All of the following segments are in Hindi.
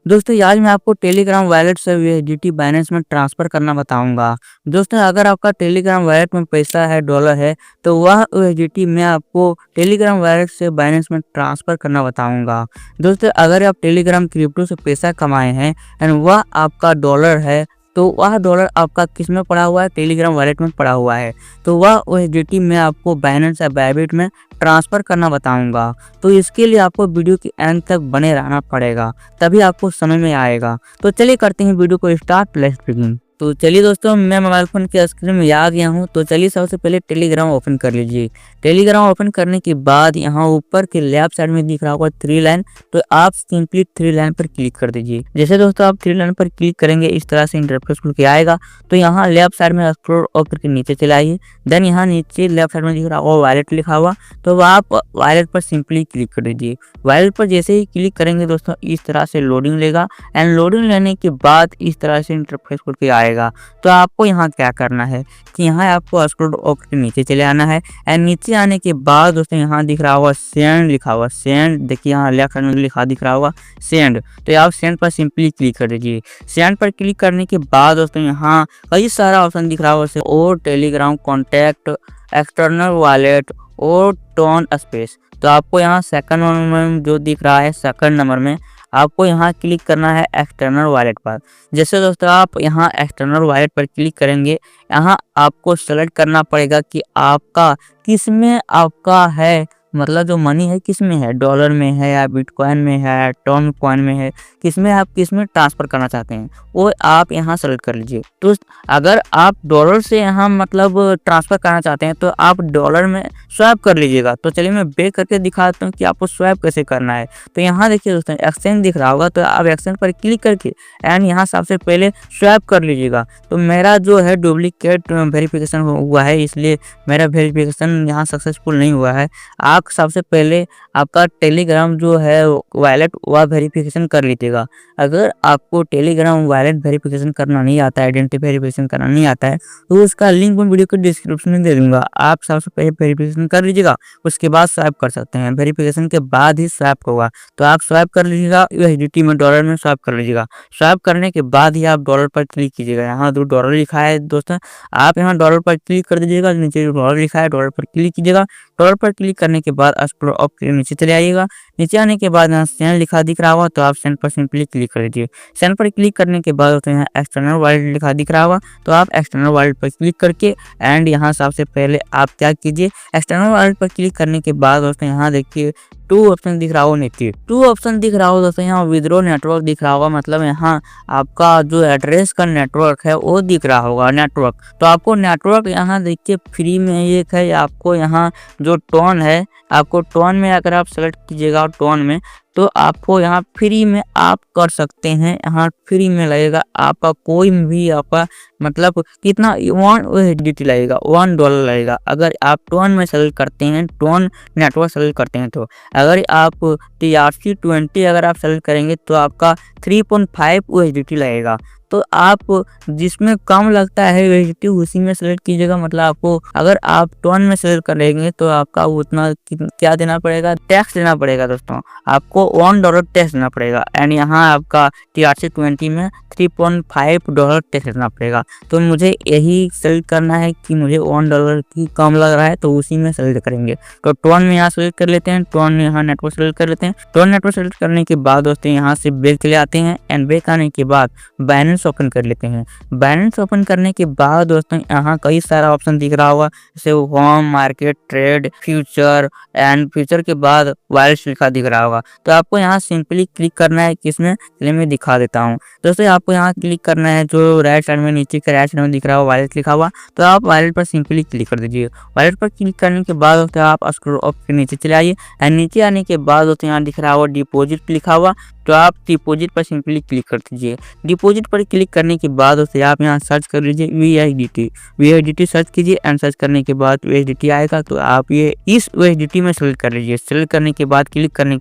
दोस्तों आज मैं आपको टेलीग्राम वॉलेट से यूएसडीटी बाइनेंस में ट्रांसफ़र करना बताऊँगा। दोस्तों अगर आपका टेलीग्राम वॉलेट में पैसा है, डॉलर है, तो वह यूएसडीटी मैं आपको टेलीग्राम वॉलेट से बाइनेंस में ट्रांसफ़र करना बताऊँगा। दोस्तों अगर आप टेलीग्राम क्रिप्टो से पैसा कमाए हैं एंड वह आपका डॉलर है, तो वह डॉलर आपका किस में पड़ा हुआ है? टेलीग्राम वॉलेट में पड़ा हुआ है। तो वह यूएसडीटी मैं आपको बाइनेंस या बायबिट में ट्रांसफ़र करना बताऊँगा। तो इसके लिए आपको वीडियो के एंड तक बने रहना पड़ेगा, तभी आपको समझ में आएगा। तो चलिए करते हैं वीडियो को स्टार्ट, लेट्स बिगिन। तो चलिए दोस्तों मैं मोबाइल फ़ोन के स्क्रीन में आ गया हूँ। तो चलिए सबसे पहले टेलीग्राम ओपन कर लीजिए। टेलीग्राम ओपन करने के बाद यहाँ ऊपर के लेफ्ट साइड में दिख रहा होगा 3 लाइन, तो आप सिंपली 3 लाइन पर क्लिक कर दीजिए। जैसे दोस्तों आप 3 लाइन पर क्लिक करेंगे इस तरह से इंटरफेस खुल के आएगा। तो यहाँ लेफ्ट साइड में स्क्रॉल होकर के नीचे चले आइए। देन यहाँ नीचे लेफ्ट साइड में दिख रहा होगा वॉलेट लिखा हुआ, तो आप वॉलेट पर सिंपली क्लिक कर दीजिए। वॉलेट पर जैसे ही क्लिक करेंगे दोस्तों इस तरह से लोडिंग लेगा एंड लोडिंग लेने के बाद इस तरह से इंटरफेस खुल के आएगा। तो आपको यहाँ क्या करना है कि यहाँ आपको स्क्रॉल होकर के नीचे चले आना है एंड नीचे आने के बाद दोस्तों यहाँ दिख रहा होगा सेंड लिखा हुआ, सेंड देखिए यहाँ लेफ्ट साइड में लिखा दिख रहा होगा सेंड। तो आप सेंड पर सिंपली क्लिक कर दीजिए। सेंड पर क्लिक करने के बाद दोस्तों यहाँ कई सारा ऑप्शन दिख रहा होगा जैसे और टेलीग्राम कॉन्टैक्ट, एक्सटर्नल वॉलेट और टोन स्पेस। तो आपको यहाँ सेकंड नंबर में जो दिख रहा है, सेकंड नंबर में आपको यहाँ क्लिक करना है एक्सटर्नल वॉलेट पर। जैसे दोस्तों आप यहाँ एक्सटर्नल वॉलेट पर क्लिक करेंगे, यहाँ आपको सेलेक्ट करना पड़ेगा कि आपका किस में आपका है, मतलब जो मनी है किस में है, डॉलर में है या बिटकॉइन में है, टोन कॉइन में है, किस में आप किस में ट्रांसफ़र करना चाहते हैं वो आप यहाँ सेलेक्ट कर लीजिए। तो अगर आप डॉलर से यहाँ मतलब ट्रांसफ़र करना चाहते हैं तो आप डॉलर में स्वैप कर लीजिएगा। तो चलिए मैं बैक करके दिखाता हूँ कि आपको स्वैप कैसे करना है। तो यहाँ देखिए दोस्तों एक्सचेंज दिख रहा होगा, तो आप एक्सचेंज पर क्लिक करके एंड यहाँ सबसे पहले स्वैप कर लीजिएगा। तो मेरा जो है डुप्लीकेट वेरिफिकेशन हुआ है, इसलिए मेरा वेरिफिकेशन यहाँ सक्सेसफुल नहीं हुआ है। आप सबसे पहले आपका टेलीग्राम जो है वॉलेट वह वेरिफिकेशन कर लीजिएगा। अगर आपको टेलीग्राम वॉलेट वेरिफिकेशन करना नहीं आता है, आइडेंटिटी वेरिफिकेशन करना नहीं आता है, तो उसका लिंक मैं वीडियो के डिस्क्रिप्शन में दे दूंगा। आप सबसे पहले वेरिफिकेशन कर लीजिएगा, उसके बाद स्वैप कर सकते हैं। वेरिफिकेशन के बाद ही स्वैप होगा। तो आप स्वैप कर लीजिएगा, यूएसडीटी में डॉलर में स्वैप कर लीजिएगा। स्वैप करने के बाद ही आप डॉलर पर क्लिक कीजिएगा। यहाँ जो डॉलर लिखा है दोस्तों, आप यहाँ डॉलर पर क्लिक कर दीजिएगा। नीचे जो डॉलर लिखा है डॉलर पर क्लिक कीजिएगा। डॉलर पर क्लिक करने के बाद स्क्रॉल अप के नीचे चले आइएगा। नीचे आने के बाद यहाँ सेंड लिखा दिख रहा होगा, तो आप सेंड पर सिंपली क्लिक कर दीजिए। सेंड पर क्लिक करने के बाद तो यहाँ एक्सटर्नल वॉलेट लिखा दिख रहा होगा, तो आप एक्सटर्नल वॉलेट पर क्लिक करके एंड यहाँ सबसे पहले आप क्या कीजिए, एक्सटर्नल वॉलेट पर क्लिक करने के बाद दोस्तों यहाँ देखिए 2 ऑप्शन दिख रहा होगा नीचे, 2 ऑप्शन दिख रहा होगा दोस्तों। यहाँ विड्रॉ नेटवर्क दिख रहा होगा, मतलब यहाँ आपका जो एड्रेस का नेटवर्क है वो दिख रहा होगा नेटवर्क। तो आपको नेटवर्क यहाँ देखिए फ्री में एक है। आपको यहाँ जो टोन है, आपको टोन में अगर आप सेलेक्ट कीजिएगा टोन में, तो आपको यहाँ फ्री में आप कर सकते हैं। यहाँ फ्री में लगेगा आपका कोई भी आपका मतलब कितना 1 यूएसडीटी लगेगा, $1 लगेगा। अगर आप टोन में सेलेक्ट करते हैं, टोन नेटवर्क सेलेक्ट करते हैं, तो अगर आप TRC20 अगर आप सेलेक्ट करेंगे तो आपका 3.5 यूएसडीटी लगेगा। तो आप जिसमें कम लगता है यूएसडीटी उसी में सेलेक्ट कीजिएगा। मतलब आपको अगर आप टोन में सेलेक्ट करेंगे तो आपका उतना क्या देना पड़ेगा, टैक्स देना पड़ेगा दोस्तों। आपको $1 टैक्स देना पड़ेगा एंड यहाँ आपका TRC20 में $3.5 टैक्स देना पड़ेगा। तो मुझे यही सेलेक्ट करना है कि मुझे $1 की कम लग रहा है, तो उसी में सेलेक्ट करेंगे। तो टोन में यहाँ सेलेक्ट कर लेते हैं, टोन में यहाँ नेटवर्क सेलेक्ट कर लेते हैं। टोन नेटवर्क सेलेक्ट करने के बाद दोस्तों यहाँ से बैक चले आते हैं एंड बैक आने के बाद बाइनेंस ओपन कर लेते हैं। बाइनेंस ओपन करने के बाद दोस्तों यहाँ कई सारा ऑप्शन दिख रहा होगा जैसे home, market, trade, future and future के बाद वॉलेट लिखा दिख रहा होगा। तो आपको यहाँ सिंपली क्लिक करना है, किसमें, चलिए मैं दिखा देता हूँ दोस्तों। आपको यहाँ क्लिक करना है जो राइट साइड में नीचे के राइट साइड में दिख रहा होगा वॉलेट लिखा हुआ, तो आप वॉलेट पर सिंपली क्लिक कर दीजिए। वॉलेट पर क्लिक करने के बाद दोस्तों आप स्क्रॉल अप के नीचे चले आइए एंड नीचे आने के बाद दोस्तों यहाँ दिख रहा होगा डिपॉजिट लिखा हुआ, तो आप डिपॉजिट पर सिंपली क्लिक कर दीजिए। डिपॉजिट पर क्लिक करने के बाद उसे आप यहाँ सर्च कर लीजिए यूएसडीटी सर्च कीजिए एंड सर्च करने के बाद यूएसडीटी आएगा, तो आप ये इस यूएसडीटी में सेलेक्ट कर लीजिए। सेलेक्ट करने के बाद क्लिक करने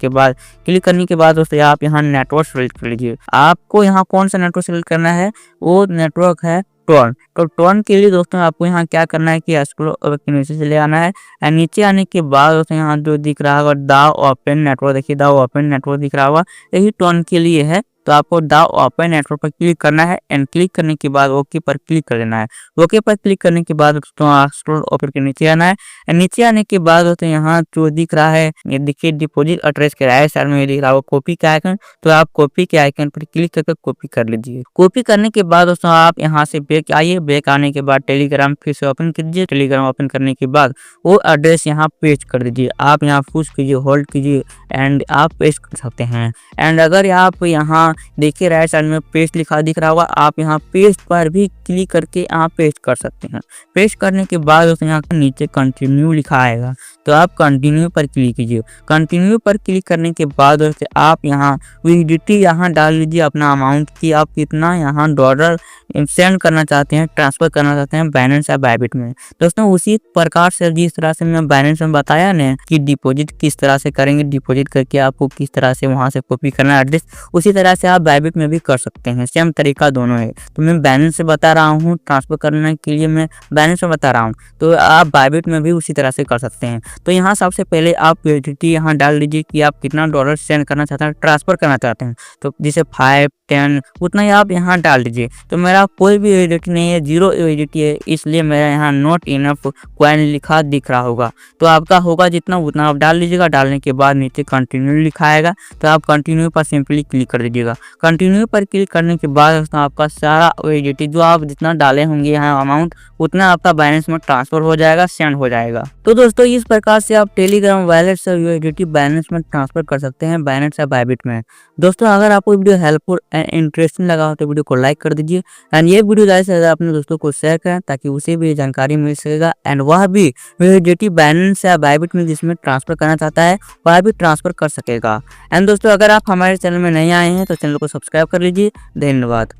के बाद दोस्तों आप यहाँ नेटवर्क सेलेक्ट कर लीजिए। आपको यहाँ कौन सा नेटवर्क सेलेक्ट करना है, वो नेटवर्क है टोन। तो टोन के लिए दोस्तों आपको यहाँ क्या करना है कि स्क्रॉल के नीचे चले आना है एंड नीचे आने के बाद दोस्तों यहाँ जो दिख रहा होगा द ओपन नेटवर्क, देखिए द ओपन नेटवर्क दिख रहा होगा, यही टोन के लिए है। तो आपको द ओपन नेटवर्क पर क्लिक करना है एंड क्लिक करने के बाद ओके पर क्लिक कर देना है। ओके पर क्लिक करने के बाद दोस्तों स्क्रॉल ऊपर के नीचे आना है। नीचे आने के बाद दोस्तों यहाँ जो दिख रहा है, ये देखिए डिपॉजिट एड्रेस के राइट साइड में ये दिख रहा है कॉपी का आइकन, तो आप कॉपी के आइकन पर क्लिक करके कॉपी कर लीजिए। कॉपी करने के बाद दोस्तों आप यहाँ से बैक आइए। बैक आने के बाद टेलीग्राम फिर से ओपन कीजिए। टेलीग्राम ओपन करने के बाद वो एड्रेस यहाँ पेस्ट कर दीजिए। आप यहाँ पुश कीजिए, होल्ड कीजिए एंड आप पेस्ट कर सकते हैं। एंड अगर आप यहाँ देखिए राइट साइड में पेस्ट लिखा दिख रहा होगा, आप यहाँ पेस्ट पर भी क्लिक करके आप पेस्ट कर सकते हैं। पेस्ट करने के बाद दोस्तों यहाँ नीचे कंटिन्यू लिखा आएगा, तो आप कंटिन्यू पर क्लिक कीजिए। कंटिन्यू पर क्लिक करने के बाद दोस्तों आप यहाँ यूएसडीटी यहाँ डाल लीजिए अपना अमाउंट की, आप कितना यहाँ डॉलर सेंड करना चाहते हैं, ट्रांसफर करना चाहते हैं बाइनेंस या बायबिट में। दोस्तों उसी प्रकार से जिस तरह से मैं बाइनेंस में बताया ना कि डिपॉजिट किस तरह से करेंगे, डिपॉजिट करके आपको किस तरह से वहां से कॉपी करना एड्रेस, उसी तरह से आप बायबिट में भी कर सकते हैं। सेम तरीका दोनों है। तो मैं बाइनेंस से बता रहा हूँ, ट्रांसफर करने के लिए मैं बाइनेंस में बता रहा हूँ, तो आप बायबिट में भी उसी तरह से कर सकते हैं। तो यहाँ सबसे पहले आप यूएसडीटी यहाँ डाल लीजिए कि आप कितना डॉलर सेंड करना चाहते हैं, ट्रांसफर करना चाहते हैं। तो जैसे 5, 10 उतना ही आप यहाँ डाल दीजिए। तो मेरा कोई भी यूएसडीटी नहीं है, 0 यूएसडीटी है, इसलिए मेरा यहाँ नॉट इनफ कॉइन लिखा दिख रहा होगा। तो आपका होगा जितना उतना आप डाल लीजिएगा। डालने के बाद नीचे कंटिन्यू लिखा आएगा, तो आप कंटिन्यू पर सिंपली क्लिक कर दीजिएगा। कंटिन्यू पर क्लिक करने के बाद आपका सारा यूएसडीटी जो आप जितना डाले होंगे यहाँ अमाउंट, उतना आपका बाइनेंस में ट्रांसफर हो जाएगा, सेंड हो जाएगा। तो दोस्तों इस प्रकार से आप टेलीग्राम वॉलेट से यूएसडीटी बाइनेंस में ट्रांसफर कर सकते हैं, बाइनेंस या बायबिट में। दोस्तों अगर आपको वीडियो हेल्पफुल एंड इंटरेस्टिंग लगा हो तो वीडियो को लाइक कर दीजिए एंड ये वीडियो ज़्यादा से ज़्यादा अपने दोस्तों को शेयर करें ताकि उसे भी जानकारी मिल सकेगा एंड वह भी यूएसडीटी बाइनेंस या बायबिट में जिसमें ट्रांसफर करना चाहता है वह भी ट्रांसफर कर सकेगा। एंड दोस्तों अगर आप हमारे चैनल में नहीं आए हैं तो चैनल को सब्सक्राइब कर लीजिए। धन्यवाद।